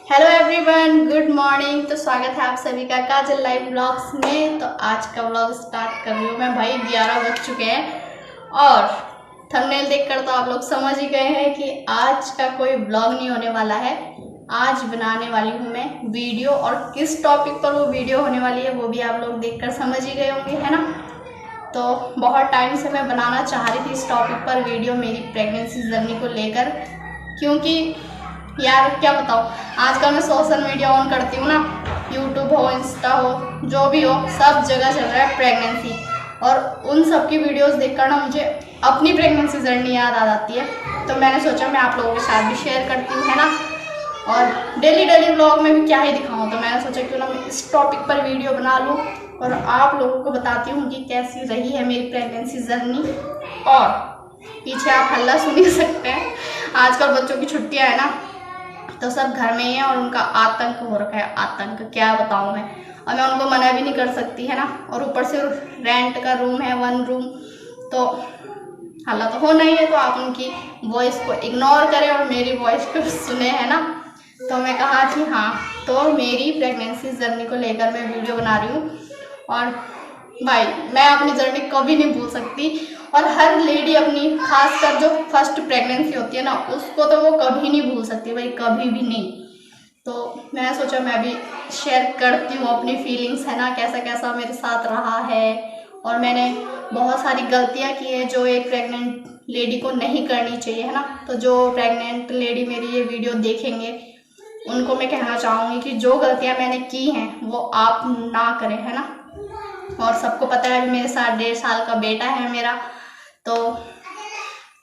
Hello everyone, good morning. तो स्वागत है आप सभी का काजल लाइव ब्लॉग्स में। तो आज का ब्लॉग स्टार्ट कर रही हूँ मैं। भाई 11 बज चुके हैं और थंबनेल देखकर तो आप लोग समझ ही गए हैं कि आज का कोई ब्लॉग नहीं होने वाला है। आज बनाने वाली हूँ मैं वीडियो, और किस टॉपिक पर वो वीडियो होने वाली है वो भी आप लोग देखकर समझ ही गए होंगे, है ना। तो बहुत टाइम से मैं बनाना चाह रही थी इस टॉपिक पर वीडियो, मेरी प्रेगनेंसी जर्नी को लेकर, क्योंकि यार क्या बताऊँ, आजकल मैं सोशल मीडिया ऑन करती हूँ ना, यूट्यूब हो, इंस्टा हो, जो भी हो, सब जगह चल रहा है प्रेगनेंसी। और उन सब की वीडियोस देखकर ना मुझे अपनी प्रेगनेंसी जर्नी याद आ जाती है। तो मैंने सोचा मैं आप लोगों के साथ भी शेयर करती हूँ, है ना। और डेली ब्लॉग में भी क्या ही दिखाऊँ, तो मैंने सोचा क्यों ना मैं इस टॉपिक पर वीडियो बना लूँ और आप लोगों को बताती हूँ कि कैसी रही है मेरी प्रेगनेंसी जर्नी। और पीछे आप हल्ला सुन ही सकते हैं, आजकल बच्चों की छुट्टियाँ है ना, तो सब घर में ही है और उनका आतंक हो रखा है। आतंक क्या बताऊं मैं, और मैं उनको मना भी नहीं कर सकती, है ना। और ऊपर से रेंट का रूम है, 1 रूम, तो हल्ला तो होना ही है। तो आप उनकी वॉइस को इग्नोर करें और मेरी वॉइस को सुने, है ना। तो मैं कहा कि हाँ, तो मेरी प्रेगनेंसी जर्नी को लेकर मैं वीडियो बना रही हूँ। और भाई मैं अपनी जर्नी कभी नहीं भूल सकती, और हर लेडी अपनी, खासकर जो फर्स्ट प्रेगनेंसी होती है ना, उसको तो वो कभी नहीं भूल सकती भाई, कभी भी नहीं। तो मैंने सोचा मैं भी शेयर करती हूँ अपनी फीलिंग्स, है ना, कैसा कैसा मेरे साथ रहा है। और मैंने बहुत सारी गलतियाँ की है जो एक प्रेग्नेंट लेडी को नहीं करनी चाहिए, है ना। तो जो प्रेग्नेंट लेडी मेरी ये वीडियो देखेंगे उनको मैं कहना चाहूँगी कि जो गलतियाँ मैंने की हैं वो आप ना करें, है ना। और सबको पता है अभी मेरे साथ 1.5 साल का बेटा है मेरा, तो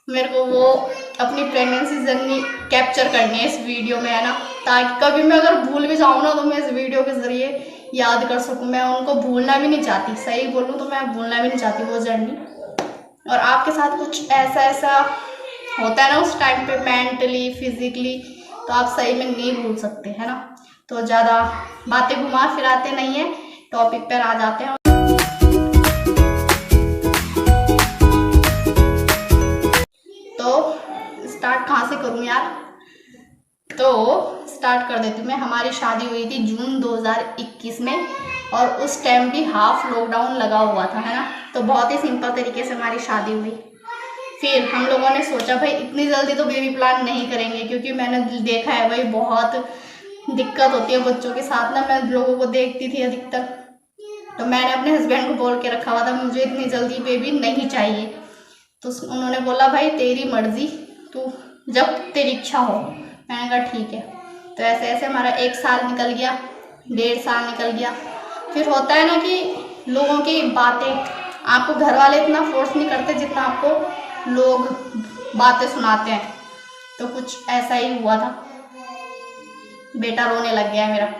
मेरे को वो अपनी प्रेगनेंसी जर्नी कैप्चर करनी है इस वीडियो में, है ना, ताकि कभी मैं अगर भूल भी जाऊँ ना तो मैं इस वीडियो के ज़रिए याद कर सकूँ। मैं उनको भूलना भी नहीं चाहती, सही बोलूँ तो मैं भूलना भी नहीं चाहती वो जर्नी। और आपके साथ कुछ ऐसा होता है ना उस टाइम पे, मेंटली फिजिकली, तो आप सही में नहीं भूल सकते, है ना। तो ज़्यादा बातें घुमा फिराते नहीं है, टॉपिक पर आ जाते हैं। स्टार्ट कहाँ से करूँ यार, तो स्टार्ट कर देती हूँ मैं। हमारी शादी हुई थी जून 2021 में, और उस टाइम भी हाफ लॉकडाउन लगा हुआ था, है ना। तो बहुत ही सिंपल तरीके से हमारी शादी हुई। फिर हम लोगों ने सोचा भाई इतनी जल्दी तो बेबी प्लान नहीं करेंगे, क्योंकि मैंने देखा है भाई बहुत दिक्कत होती है बच्चों के साथ ना, मैं लोगों को देखती थी अधिकतर। तो मैंने अपने हस्बैंड को बोल के रखा हुआ था मुझे इतनी जल्दी बेबी नहीं चाहिए। तो उन्होंने बोला भाई तेरी मर्जी, तू जब तेरी इच्छा हो। मैंने कहा ठीक है। तो ऐसे ऐसे हमारा 1 साल निकल गया, 1.5 साल निकल गया। फिर होता है ना कि लोगों की बातें, आपको घर वाले इतना फोर्स नहीं करते जितना आपको लोग बातें सुनाते हैं। तो कुछ ऐसा ही हुआ था, बेटा रोने लग गया मेरा।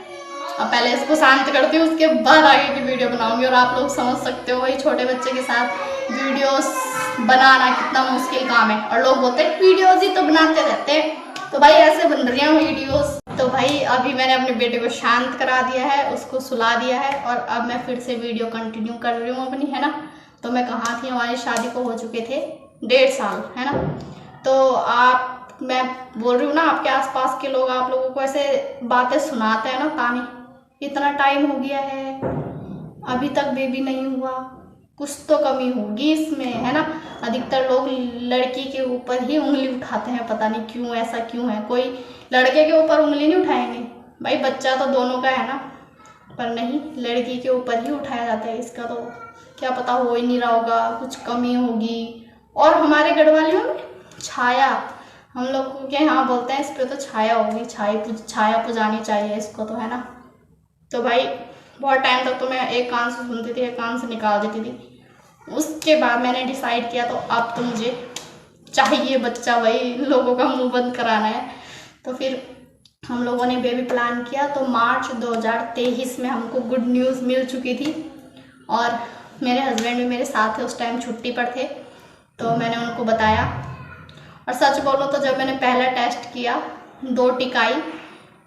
अब पहले इसको शांत करती हूँ, उसके बाद आगे की वीडियो बनाऊंगी। और आप लोग समझ सकते हो भाई छोटे बच्चे के साथ वीडियोस बनाना कितना मुश्किल काम है। और लोग बोलते हैं वीडियोस ही तो बनाते रहते हैं, तो भाई ऐसे बन रही हैं वीडियोस। तो भाई अभी मैंने अपने बेटे को शांत करा दिया है, उसको सुला दिया है, और अब मैं फिर से वीडियो कंटिन्यू कर रही हूँ अपनी, है ना। तो मैं कहाँ थी, हमारी शादी को हो चुके थे 1.5 साल, है ना। तो मैं बोल रही हूँ ना, आपके आसपास के लोग आप लोगों को ऐसे बातें सुनाते हैं ना, ताने, इतना टाइम हो गया है अभी तक बेबी नहीं हुआ, कुछ तो कमी होगी इसमें, है ना। अधिकतर लोग लड़की के ऊपर ही उंगली उठाते हैं, पता नहीं क्यों, ऐसा क्यों है। कोई लड़के के ऊपर उंगली नहीं उठाएंगे भाई, बच्चा तो दोनों का है ना, पर नहीं, लड़की के ऊपर ही उठाया जाता है। इसका तो क्या पता हो ही नहीं रहा होगा, कुछ कमी होगी। और हमारे घर वालों में छाया, हम लोग के यहाँ बोलते हैं इस पर तो छाया होगी, छाया पुजानी चाहिए इसको, तो है ना। तो भाई बहुत टाइम तक तो मैं एक कान से सुनती थी, एक कान से निकाल देती थी। उसके बाद मैंने डिसाइड किया तो अब तो मुझे चाहिए बच्चा, भाई लोगों का मुंह बंद कराना है। तो फिर हम लोगों ने बेबी प्लान किया। तो मार्च 2023 में हमको गुड न्यूज़ मिल चुकी थी, और मेरे हस्बैंड भी मेरे साथ थे, उस टाइम छुट्टी पर थे। तो मैंने उनको बताया, और सच बोलो तो जब मैंने पहला टेस्ट किया 2 टिकाई,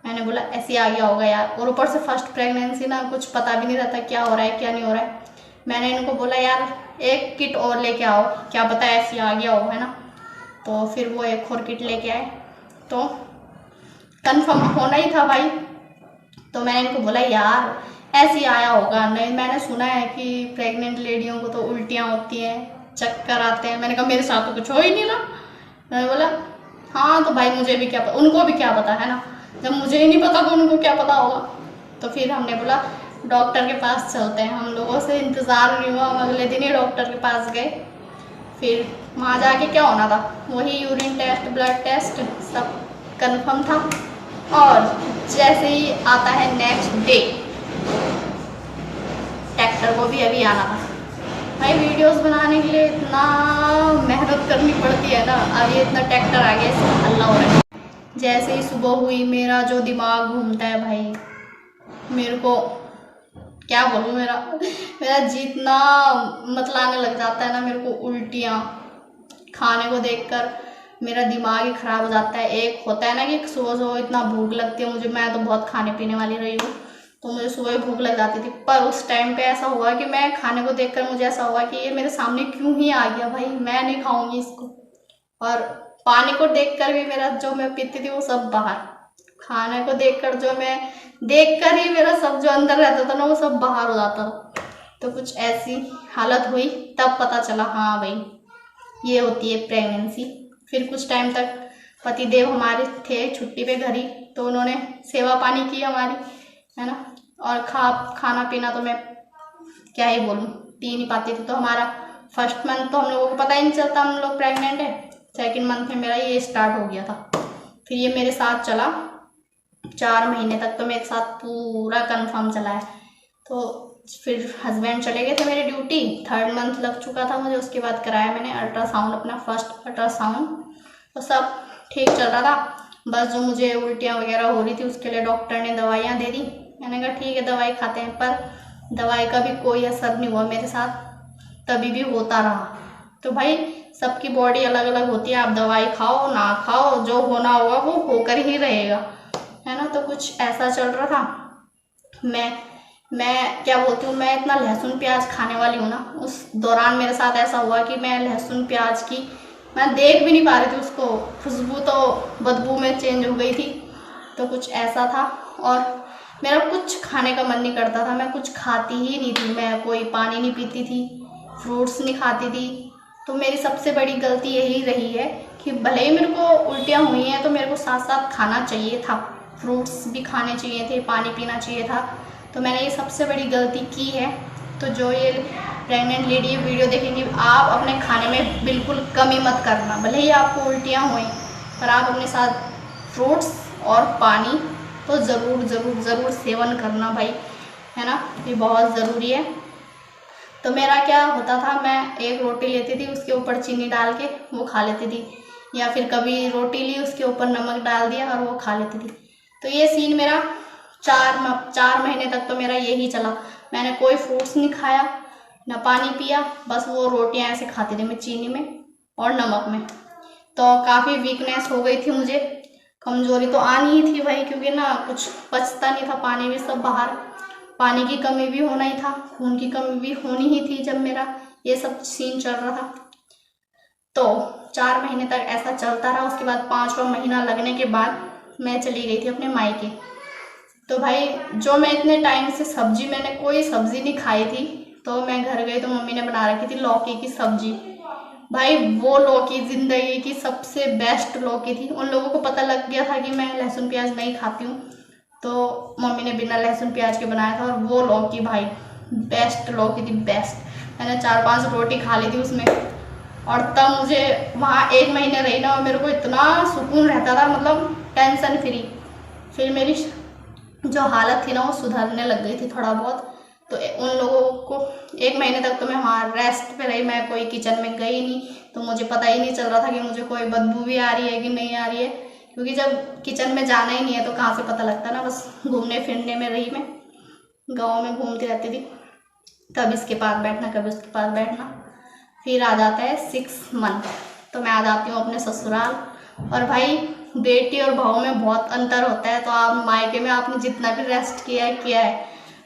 मैंने बोला ऐसे आ गया होगा यार। और ऊपर से फर्स्ट प्रेगनेंसी ना, कुछ पता भी नहीं रहता क्या हो रहा है क्या नहीं हो रहा है। मैंने इनको बोला यार 1 किट और लेके आओ, क्या पता ऐसे आ गया हो, है ना। तो फिर वो 1 और किट लेके आए। तो कंफर्म होना ही था भाई। तो मैंने इनको बोला यार ऐसे ही आया होगा, नहीं मैंने सुना है कि प्रेग्नेंट लेडियों को तो उल्टियाँ होती हैं, चक्कर आते हैं। मैंने कहा मेरे साथ तो कुछ हो ही नहीं रहा। मैंने बोला हाँ तो भाई मुझे भी क्या पता, उनको भी क्या पता है ना, जब मुझे ही नहीं पता तो उनको क्या पता होगा। तो फिर हमने बोला डॉक्टर के पास चलते हैं। हम लोगों से इंतज़ार नहीं हुआ, हम अगले दिन ही डॉक्टर के पास गए। फिर वहाँ जाके क्या होना था, वही यूरिन टेस्ट, ब्लड टेस्ट सब कंफर्म था। और जैसे ही आता है नेक्स्ट डे, ट्रैक्टर को भी अभी आना था। भाई वीडियोस बनाने के लिए इतना मेहनत करनी पड़ती है ना, अब ये इतना ट्रैक्टर आ गया, इससे हल्ला हो रहा है। जैसे ही सुबह हुई मेरा जो दिमाग घूमता है भाई, मेरे को क्या बोलूँ, मेरा जितना मतलाने लग जाता है ना, मेरे को उल्टियाँ खाने को देखकर मेरा दिमाग ही ख़राब हो जाता है। एक होता है ना कि सुबह सुबह इतना भूख लगती है मुझे, मैं तो बहुत खाने पीने वाली रही हूँ, तो मुझे सुबह ही भूख लग जाती थी। पर उस टाइम पे ऐसा हुआ कि मैं खाने को देखकर मुझे ऐसा हुआ कि ये मेरे सामने क्यों ही आ गया भाई, मैं नहीं खाऊंगी इसको। और पानी को देखकर भी मेरा जो मैं पीती थी वो सब बाहर, खाने को देखकर जो मैं देखकर ही मेरा सब जो अंदर रहता था ना वो सब बाहर हो जाता था। तो कुछ ऐसी हालत हुई, तब पता चला हाँ भाई ये होती है प्रेगनेंसी। फिर कुछ टाइम तक पतिदेव हमारे थे छुट्टी पे घर ही, तो उन्होंने सेवा पानी की हमारी, है ना। और खाना पीना तो मैं क्या ही बोलूँ, पी नहीं पाती थी। तो हमारा फर्स्ट मंथ तो हम लोगों को पता ही नहीं चलता हम लोग प्रेग्नेंट है, सेकंड मंथ में मेरा ये स्टार्ट हो गया था। फिर ये मेरे साथ चला 4 महीने तक, तो मेरे साथ पूरा कंफर्म चला है। तो फिर हस्बैंड चले गए थे मेरे ड्यूटी, 3rd मंथ लग चुका था मुझे, उसके बाद कराया मैंने अल्ट्रासाउंड, अपना फर्स्ट अल्ट्रासाउंड। तो सब ठीक चल रहा था, बस जो मुझे उल्टियाँ वगैरह हो रही थी उसके लिए डॉक्टर ने दवाइयाँ दे दी। मैंने कहा ठीक है दवाई खाते हैं, पर दवाई का भी कोई असर नहीं हुआ मेरे साथ, तभी भी होता रहा। तो भाई सबकी बॉडी अलग अलग होती है, आप दवाई खाओ ना खाओ, जो होना होगा वो होकर ही रहेगा, है ना। तो कुछ ऐसा चल रहा था। मैं क्या बोलती हूँ, मैं इतना लहसुन प्याज खाने वाली हूँ ना, उस दौरान मेरे साथ ऐसा हुआ कि मैं लहसुन प्याज की मैं देख भी नहीं पा रही थी उसको, खुशबू तो बदबू में चेंज हो गई थी। तो कुछ ऐसा था, और मेरा कुछ खाने का मन नहीं करता था, मैं कुछ खाती ही नहीं थी, मैं कोई पानी नहीं पीती थी, फ्रूट्स नहीं खाती थी। तो मेरी सबसे बड़ी गलती यही रही है कि भले ही मेरे को उल्टियाँ हुई हैं तो मेरे को साथ साथ खाना चाहिए था, फ्रूट्स भी खाने चाहिए थे, पानी पीना चाहिए था। तो मैंने ये सबसे बड़ी गलती की है। तो जो ये प्रेग्नेंट लेडी वीडियो देखेंगी, आप अपने खाने में बिल्कुल कमी मत करना, भले ही आपको उल्टियाँ हुई पर आप अपने साथ फ्रूट्स और पानी तो ज़रूर ज़रूर ज़रूर सेवन करना भाई, है ना, ये बहुत ज़रूरी है। तो मेरा क्या होता था, मैं एक रोटी लेती थी, उसके ऊपर चीनी डाल के वो खा लेती थी, या फिर कभी रोटी ली उसके ऊपर नमक डाल दिया और वो खा लेती थी। तो ये सीन मेरा 4 महीने तक तो मेरा यही चला। मैंने कोई फ्रूट्स नहीं खाया, ना पानी पिया, बस वो रोटियां ऐसे खाती थी मैं चीनी में और नमक में। तो काफ़ी वीकनेस हो गई थी मुझे, कमज़ोरी तो आनी ही थी भाई, क्योंकि ना कुछ पचता नहीं था, पानी भी सब बाहर, पानी की कमी भी होना ही था, खून की कमी भी होनी ही थी जब मेरा ये सब सीन चल रहा था। तो 4 महीने तक ऐसा चलता रहा। उसके बाद 5वां महीना लगने के बाद मैं चली गई थी अपने मायके। तो भाई जो मैं इतने टाइम से मैंने कोई सब्जी नहीं खाई थी, तो मैं घर गई तो मम्मी ने बना रखी थी लौकी की सब्जी। भाई वो लौकी ज़िंदगी की सबसे बेस्ट लौकी थी। उन लोगों को पता लग गया था कि मैं लहसुन प्याज नहीं खाती हूँ, तो मम्मी ने बिना लहसुन प्याज के बनाया था, और वो लौकी भाई बेस्ट लौकी थी, बेस्ट। मैंने 4-5 रोटी खा ली थी उसमें। और तब मुझे वहाँ 1 महीने रही ना, मेरे को इतना सुकून रहता था, मतलब टेंशन फ्री। फिर मेरी जो हालत थी ना वो सुधरने लग गई थी थोड़ा बहुत। तो उन लोगों को 1 महीने तक तो मैं वहाँ रेस्ट पे रही, मैं कोई किचन में गई नहीं, तो मुझे पता ही नहीं चल रहा था कि मुझे कोई बदबू भी आ रही है कि नहीं आ रही है, क्योंकि जब किचन में जाना ही नहीं है तो कहाँ से पता लगता ना। बस घूमने फिरने में रही, मैं गाँव में घूमती रहती थी, कभी इसके पास बैठना कभी उसके पास बैठना। फिर आ जाता है 6 मंथ, तो मैं आ जाती हूँ अपने ससुराल। और भाई बेटी और बहू में बहुत अंतर होता है, तो आप मायके में आपने जितना भी रेस्ट किया है,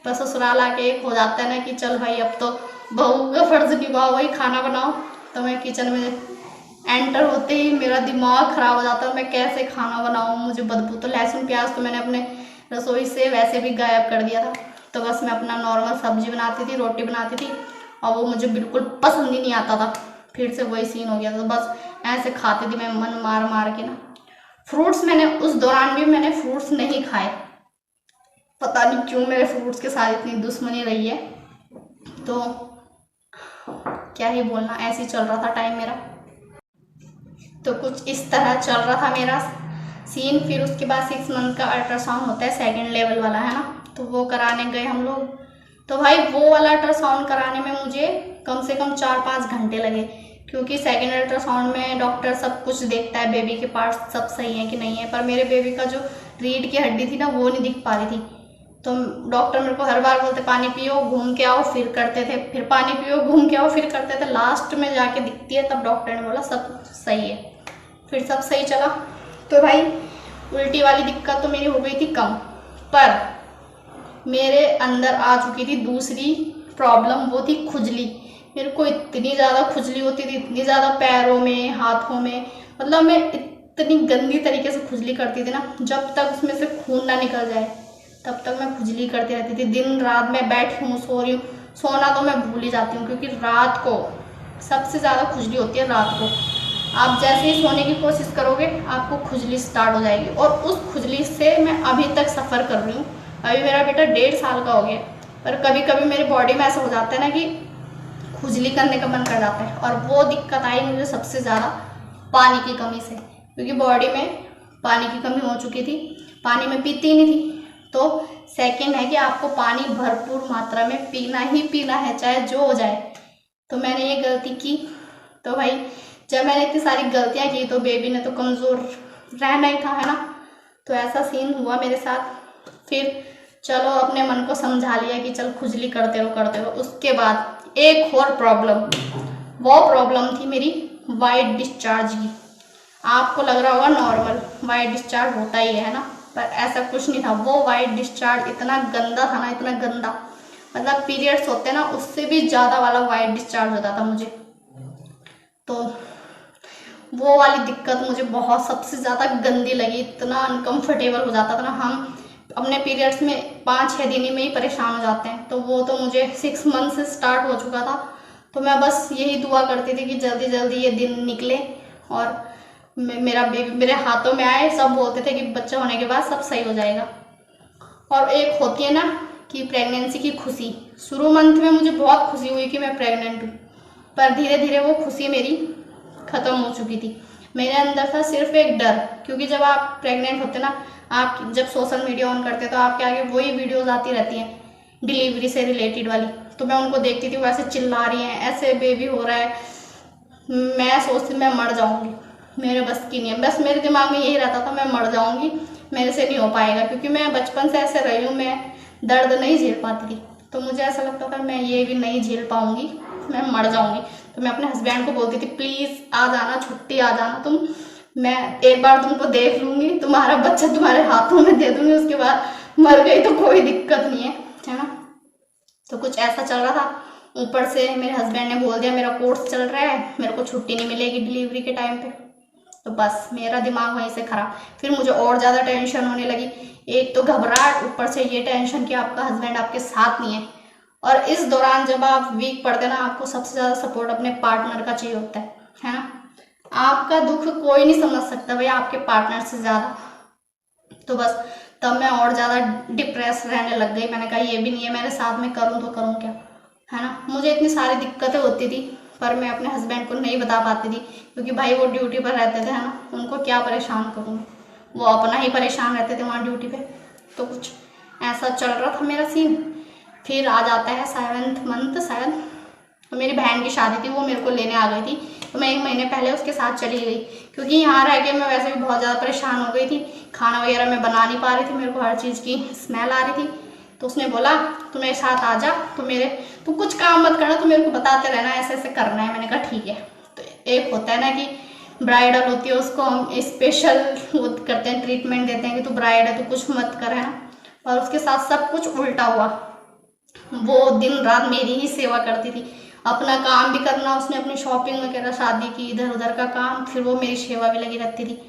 पर ससुराल आके एक हो जाता है ना कि चल भाई अब तो बहू का फर्ज निभाओ, वही खाना बनाओ। तो मैं किचन में एंटर होते ही मेरा दिमाग ख़राब हो जाता है, मैं कैसे खाना बनाऊँ। मुझे बदबू, तो लहसुन प्याज तो मैंने अपने रसोई से वैसे भी गायब कर दिया था। तो बस मैं अपना नॉर्मल सब्जी बनाती थी, रोटी बनाती थी, और वो मुझे बिल्कुल पसंद ही नहीं आता था। फिर से वही सीन हो गया था। तो बस ऐसे खाती थी मैं मन मार मार के ना। फ्रूट्स मैंने उस दौरान भी मैंने फ्रूट्स नहीं खाए, पता नहीं क्यों मेरे फ्रूट्स के साथ इतनी दुश्मनी रही है। तो क्या ही बोलना, ऐसे ही चल रहा था टाइम मेरा। तो कुछ इस तरह चल रहा था मेरा सीन। फिर उसके बाद 6 मंथ का अल्ट्रासाउंड होता है, सेकंड लेवल वाला, है ना। तो वो कराने गए हम लोग। तो भाई वो वाला अल्ट्रासाउंड कराने में मुझे कम से कम 4-5 घंटे लगे, क्योंकि सेकंड अल्ट्रासाउंड में डॉक्टर सब कुछ देखता है, बेबी के पार्ट्स सब सही है कि नहीं है। पर मेरे बेबी का जो रीढ़ की हड्डी थी ना, वो नहीं दिख पा रही थी। तो डॉक्टर मेरे को हर बार बोलते पानी पियो, घूम के आओ, फिर करते थे, फिर पानी पियो, घूम के आओ, फिर करते थे। लास्ट में जाके दिखती है, तब डॉक्टर ने बोला सब सही है। फिर सब सही चला। तो भाई उल्टी वाली दिक्कत तो मेरी हो गई थी कम, पर मेरे अंदर आ चुकी थी दूसरी प्रॉब्लम, वो थी खुजली। मेरे को इतनी ज़्यादा खुजली होती थी, इतनी ज़्यादा पैरों में, हाथों में, मतलब मैं इतनी गंदी तरीके से खुजली करती थी ना, जब तक उसमें से खून ना निकल जाए तब तक मैं खुजली करती रहती थी। दिन रात मैं बैठी हूँ, सो रही हूँ, सोना तो मैं भूल ही जाती हूँ, क्योंकि रात को सबसे ज़्यादा खुजली होती है। रात को आप जैसे ही सोने की कोशिश करोगे आपको खुजली स्टार्ट हो जाएगी, और उस खुजली से मैं अभी तक सफ़र कर रही हूँ। अभी मेरा बेटा 1.5 साल का हो गया, पर कभी कभी मेरी बॉडी में ऐसा हो जाता है ना कि खुजली करने का मन कर जाता है। और वो दिक्कत आई मुझे सबसे ज़्यादा पानी की कमी से, क्योंकि बॉडी में पानी की कमी हो चुकी थी, पानी में पीती ही नहीं थी। तो सेकंड है कि आपको पानी भरपूर मात्रा में पीना ही पीना है, चाहे जो हो जाए। तो मैंने ये गलती की। तो भाई जब मैंने इतनी सारी गलतियां की तो बेबी ने तो कमज़ोर रहना ही था, है ना। तो ऐसा सीन हुआ मेरे साथ। फिर चलो अपने मन को समझा लिया कि चल खुजली करते रहो करते रहो। उसके बाद एक और प्रॉब्लम, वो प्रॉब्लम थी मेरी वाइट डिस्चार्ज की। आपको लग रहा होगा नॉर्मल वाइट डिस्चार्ज होता ही है ना, पर ऐसा कुछ नहीं था। वो वाइट डिस्चार्ज इतना गंदा था ना, इतना गंदा, मतलब पीरियड्स होते हैं ना उससे भी ज़्यादा वाला वाइट डिस्चार्ज होता था मुझे। तो वो वाली दिक्कत मुझे बहुत सबसे ज़्यादा गंदी लगी। इतना अनकंफर्टेबल हो जाता था ना, हम अपने पीरियड्स में 5-6 दिन में ही परेशान हो जाते हैं। तो वो तो मुझे 6 मंथ से स्टार्ट हो चुका था। तो मैं बस यही दुआ करती थी कि जल्दी जल्दी ये दिन निकले और मेरा बेबी मेरे हाथों में आए। सब बोलते थे कि बच्चा होने के बाद सब सही हो जाएगा। और एक होती है ना कि प्रेगनेंसी की खुशी, शुरू मंथ में मुझे बहुत खुशी हुई कि मैं प्रेग्नेंट हूँ, पर धीरे धीरे वो खुशी मेरी ख़त्म हो चुकी थी। मेरे अंदर था सिर्फ एक डर, क्योंकि जब आप प्रेग्नेंट होते ना, आप जब सोशल मीडिया ऑन करते तो आपके आगे वही वीडियोज़ आती रहती हैं डिलीवरी से रिलेटेड वाली। तो मैं उनको देखती थी, वो ऐसे चिल्ला रही हैं, ऐसे बेबी हो रहा है। मैं सोचती मैं मर जाऊँगी, मेरे बस की नहीं है। बस मेरे दिमाग में यही रहता था मैं मर जाऊँगी, मेरे से नहीं हो पाएगा, क्योंकि मैं बचपन से ऐसे रही हूँ, मैं दर्द नहीं झेल पाती थी। तो मुझे ऐसा लगता था मैं ये भी नहीं झेल पाऊँगी, मैं मर जाऊँगी। तो मैं अपने हस्बैंड को बोलती थी प्लीज़ आ जाना, छुट्टी आ जाना तुम, मैं एक बार तुमको देख लूँगी, तुम्हारा बच्चा तुम्हारे हाथों में दे दूँगी, उसके बाद मर गई तो कोई दिक्कत नहीं है ना। तो कुछ ऐसा चल रहा था। ऊपर से मेरे हस्बैंड ने बोल दिया मेरा कोर्स चल रहा है, मेरे को छुट्टी नहीं मिलेगी डिलीवरी के टाइम पे। तो बस मेरा दिमाग वहीं से खराब। फिर मुझे और ज़्यादा टेंशन होने लगी। एक तो घबराहट, ऊपर से ये टेंशन कि आपका हस्बैंड आपके साथ नहीं है। और इस दौरान जब आप वीक पड़ते ना, आपको सबसे ज़्यादा सपोर्ट अपने पार्टनर का चाहिए होता है ना। आपका दुख कोई नहीं समझ सकता भाई आपके पार्टनर से ज़्यादा। तो बस तब मैं और ज़्यादा डिप्रेस रहने लग गई। मैंने कहा ये भी नहीं है मेरे साथ में, करूँ तो करूँ क्या, है ना। मुझे इतनी सारी दिक्कतें होती थी, पर मैं अपने हस्बैंड को नहीं बता पाती थी, क्योंकि भाई वो ड्यूटी पर रहते थे, है ना। उनको क्या परेशान करूँ, वो अपना ही परेशान रहते थे वहाँ ड्यूटी पे। तो कुछ ऐसा चल रहा था मेरा सीन। फिर आ जाता है 7th मंथ शायद, तो मेरी बहन की शादी थी, वो मेरे को लेने आ गई थी। तो मैं 1 महीने पहले उसके साथ चली गई, क्योंकि यहाँ रह के मैं वैसे भी बहुत ज़्यादा परेशान हो गई थी। खाना वगैरह मैं बना नहीं पा रही थी, मेरे को हर चीज़ की स्मेल आ रही थी। तो उसने बोला तू मेरे साथ आ जा, तू कुछ काम मत करना, तू मेरे को बताते रहना ऐसे ऐसे करना है। मैंने कहा ठीक है। तो एक होता है ना कि ब्राइडल होती है, उसको हम स्पेशल वो करते हैं, ट्रीटमेंट देते हैं कि तू ब्राइड है, तू कुछ मत कर, है ना। और उसके साथ सब कुछ उल्टा हुआ। वो दिन रात मेरी ही सेवा करती थी, अपना काम भी करना, उसने अपनी शॉपिंग वगैरह शादी की, इधर उधर का काम, फिर वो मेरी सेवा भी लगी रहती थी।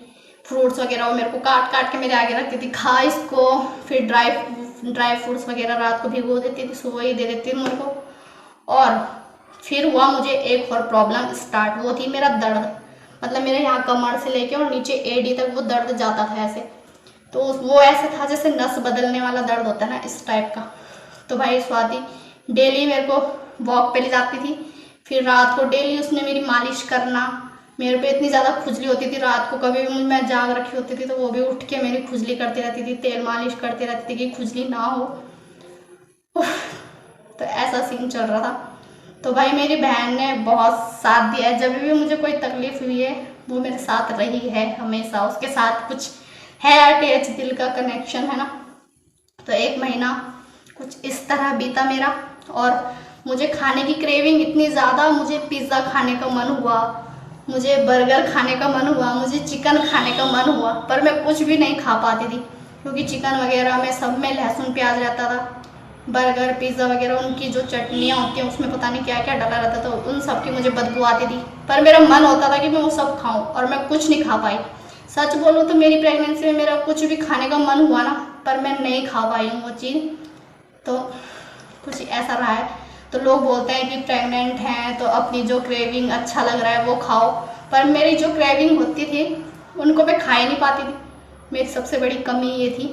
फ्रूट्स वगैरह वो मेरे को काट काट के मेरे आगे रखती थी, खा इसको। फिर ड्राई फ्रूट्स वगैरह रात को भिगो देती थी, सुबह ही दे देती थी मेरे को। और फिर हुआ मुझे एक और प्रॉब्लम स्टार्ट, वो थी मेरा दर्द। मतलब मेरे यहाँ कमर से लेके और नीचे एडी तक वो दर्द जाता था ऐसे। तो वो ऐसे था जैसे नस बदलने वाला दर्द होता है ना, इस टाइप का। तो भाई स्वाति डेली मेरे को वॉक पे ले जाती थी, फिर रात को डेली उसने मेरी मालिश करना। मेरे पे इतनी ज़्यादा खुजली होती थी रात को, कभी भी मैं जाग रखी होती थी तो वो भी उठ के मेरी खुजली करती रहती थी, तेल मालिश करती रहती थी कि खुजली ना हो। तो ऐसा सीन चल रहा था। तो भाई मेरी बहन ने बहुत साथ दिया है, जब भी मुझे कोई तकलीफ हुई है वो मेरे साथ रही है हमेशा। उसके साथ कुछ है अटैच, दिल का कनेक्शन है ना। तो 1 महीना कुछ इस तरह बीता मेरा, और मुझे खाने की क्रेविंग इतनी ज़्यादा, मुझे पिज़्ज़ा खाने का मन हुआ, मुझे बर्गर खाने का मन हुआ, मुझे चिकन खाने का मन हुआ, पर मैं कुछ भी नहीं खा पाती थी क्योंकि चिकन वगैरह में सब में लहसुन प्याज रहता था। बर्गर पिज़्ज़ा वगैरह उनकी जो चटनियाँ होती हैं उसमें पता नहीं क्या क्या डला रहता था, उन सब की मुझे बदबू आती थी। पर मेरा मन होता था कि मैं वो सब खाऊं, और मैं कुछ नहीं खा पाई। सच बोलूँ तो मेरी प्रेगनेंसी में मेरा कुछ भी खाने का मन हुआ ना, पर मैं नहीं खा पाई हूँ वो चीज़। तो कुछ ऐसा रहा है। तो लोग बोलते हैं कि प्रेग्नेंट हैं तो अपनी जो क्रेविंग अच्छा लग रहा है वो खाओ, पर मेरी जो क्रेविंग होती थी उनको मैं खा ही नहीं पाती थी। मेरी सबसे बड़ी कमी ये थी।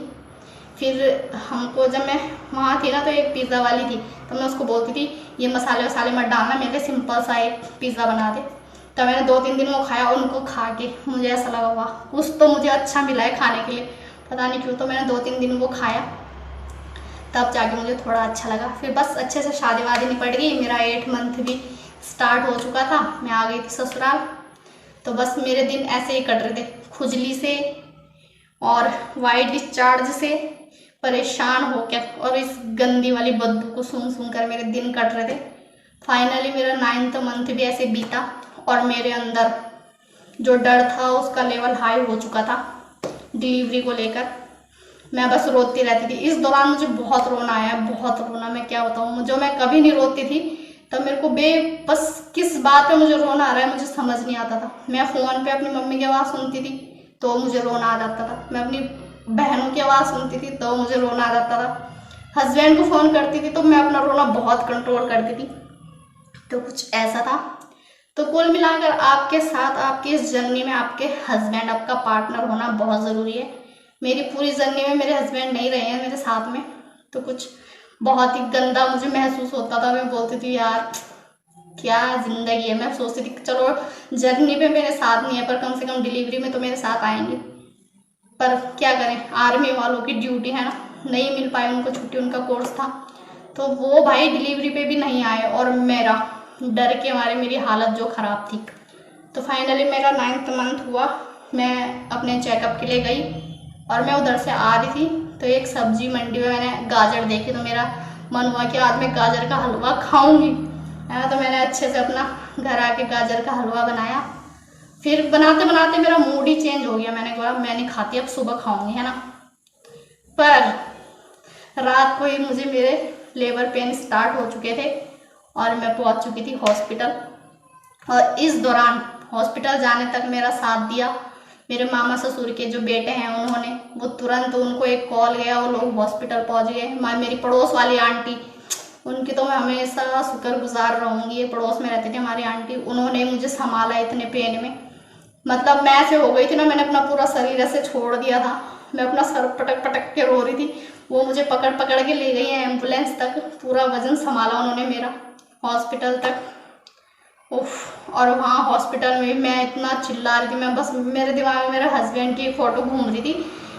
फिर हमको जब मैं वहाँ थी ना, तो एक पिज़्ज़ा वाली थी, तो मैं उसको बोलती थी ये मसाले वसाले मत डालना, मेरे लिए सिंपल सा एक पिज़्ज़ा बना दे। तो मैंने 2-3 दिन वो खाया, उनको खा के मुझे ऐसा लगा हुआ कुछ तो मुझे अच्छा मिला है खाने के लिए, पता नहीं क्यों। तो मैंने 2-3 दिन वो खाया, तब जाके मुझे थोड़ा अच्छा लगा। फिर बस अच्छे से शादी वादी निपट गई, मेरा 8 मंथ भी स्टार्ट हो चुका था, मैं आ गई थी ससुराल। तो बस मेरे दिन ऐसे ही कट रहे थे, खुजली से और वाइट डिस्चार्ज से परेशान हो के, और इस गंदी वाली बदबू को सूंघ कर मेरे दिन कट रहे थे। फाइनली मेरा 9th मंथ भी ऐसे बीता, और मेरे अंदर जो डर था उसका लेवल हाई हो चुका था डिलीवरी को लेकर। मैं बस रोती रहती थी। इस दौरान मुझे बहुत रोना आया, बहुत रोना, मैं क्या बताऊँ। जो मैं कभी नहीं रोती थी, तब मेरे को बस किस बात पे मुझे रोना आ रहा है मुझे समझ नहीं आता था। मैं फ़ोन पे अपनी मम्मी की आवाज़ सुनती थी तो मुझे रोना आ जाता था, मैं अपनी बहनों की आवाज़ सुनती थी तो मुझे रोना आ जाता था, हस्बैंड को फ़ोन करती थी तो मैं अपना रोना बहुत कंट्रोल करती थी। तो कुछ ऐसा था। तो कुल मिलाकर आपके साथ आपकी इस जर्नी में आपके हस्बैंड, आपका पार्टनर होना बहुत ज़रूरी है। मेरी पूरी जर्नी में मेरे हस्बैंड नहीं रहे हैं मेरे साथ में, तो कुछ बहुत ही गंदा मुझे महसूस होता था। मैं बोलती थी यार क्या ज़िंदगी है। मैं सोचती थी चलो जर्नी पे मेरे साथ नहीं है, पर कम से कम डिलीवरी में तो मेरे साथ आएंगे। पर क्या करें, आर्मी वालों की ड्यूटी है ना, नहीं मिल पाई उनको छुट्टी, उनका कोर्स था, तो वो भाई डिलीवरी पे भी नहीं आए, और मेरा डर के मारे मेरी हालत जो ख़राब थी। तो फाइनली मेरा 9th मंथ हुआ, मैं अपने चेकअप के लिए गई, और मैं उधर से आ रही थी तो एक सब्जी मंडी में मैंने गाजर देखी, तो मेरा मन हुआ कि आज मैं गाजर का हलवा खाऊंगी, है ना। तो मैंने अच्छे से अपना घर आके गाजर का हलवा बनाया। फिर बनाते बनाते मेरा मूड ही चेंज हो गया, मैंने कहा मैं नहीं खाती, अब सुबह खाऊंगी, है ना। पर रात को ही मुझे मेरे लेबर पेन स्टार्ट हो चुके थे, और मैं पहुंच चुकी थी हॉस्पिटल। और इस दौरान हॉस्पिटल जाने तक मेरा साथ दिया मेरे मामा ससुर के जो बेटे हैं, उन्होंने, वो तुरंत उनको एक कॉल गया, वो लोग हॉस्पिटल पहुंच गए। मेरी पड़ोस वाली आंटी, उनकी तो मैं हमेशा शुक्रगुजार रहूँगी, ये पड़ोस में रहती थी हमारी आंटी, उन्होंने मुझे संभाला इतने पेन में। मतलब मैं ऐसे हो गई थी ना, मैंने अपना पूरा शरीर ऐसे छोड़ दिया था, मैं अपना सर पटक पटक के रो रही थी। वो मुझे पकड़ पकड़ के ले गई है एम्बुलेंस तक, पूरा वजन संभाला उन्होंने मेरा हॉस्पिटल तक। उफ। और वहाँ हॉस्पिटल में मैं इतना चिल्ला रही थी, मैं बस मेरे दिमाग में मेरे हस्बैंड की फ़ोटो घूम रही थी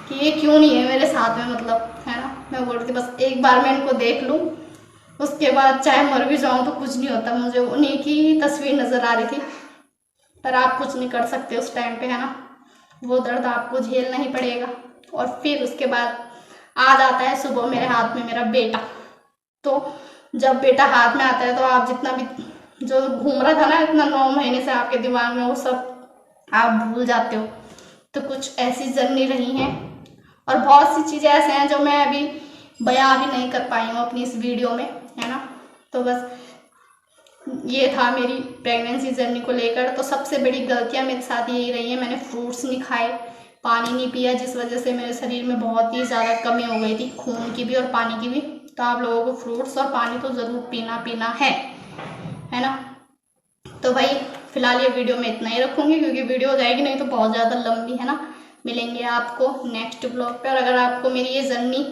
कि ये क्यों नहीं है मेरे साथ में, मतलब, है ना। मैं बोल रही थी बस एक बार मैं इनको देख लूँ, उसके बाद चाहे मर भी जाऊँ तो कुछ नहीं होता। मुझे उन्हीं की तस्वीर नज़र आ रही थी, पर आप कुछ नहीं कर सकते उस टाइम पे, है ना। वो दर्द आपको झेलना ही पड़ेगा। और फिर उसके बाद आ जाता है सुबह मेरे हाथ में मेरा बेटा। तो जब बेटा हाथ में आता है तो आप जितना भी जो घूम रहा था ना इतना 9 महीने से आपके दिमाग में, वो सब आप भूल जाते हो। तो कुछ ऐसी जर्नी रही हैं, और बहुत सी चीज़ें ऐसे हैं जो मैं अभी बयां भी नहीं कर पाई हूँ अपनी इस वीडियो में, है ना। तो बस ये था मेरी प्रेगनेंसी जर्नी को लेकर। तो सबसे बड़ी गलतियाँ मेरे साथ यही रही हैं, मैंने फ्रूट्स नहीं खाए, पानी नहीं पिया, जिस वजह से मेरे शरीर में बहुत ही ज़्यादा कमी हो गई थी, खून की भी और पानी की भी। तो आप लोगों को फ्रूट्स और पानी तो ज़रूर पीना है ना। तो भाई फिलहाल ये वीडियो मैं इतना ही रखूँगी, क्योंकि वीडियो हो जाएगी नहीं तो बहुत ज़्यादा लंबी, है ना। मिलेंगे आपको नेक्स्ट ब्लॉग पे। और अगर आपको मेरी ये जर्नी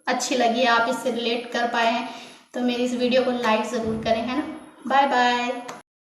अच्छी लगी, आप इससे रिलेट कर पाए हैं, तो मेरी इस वीडियो को लाइक ज़रूर करें, है ना। Bye bye.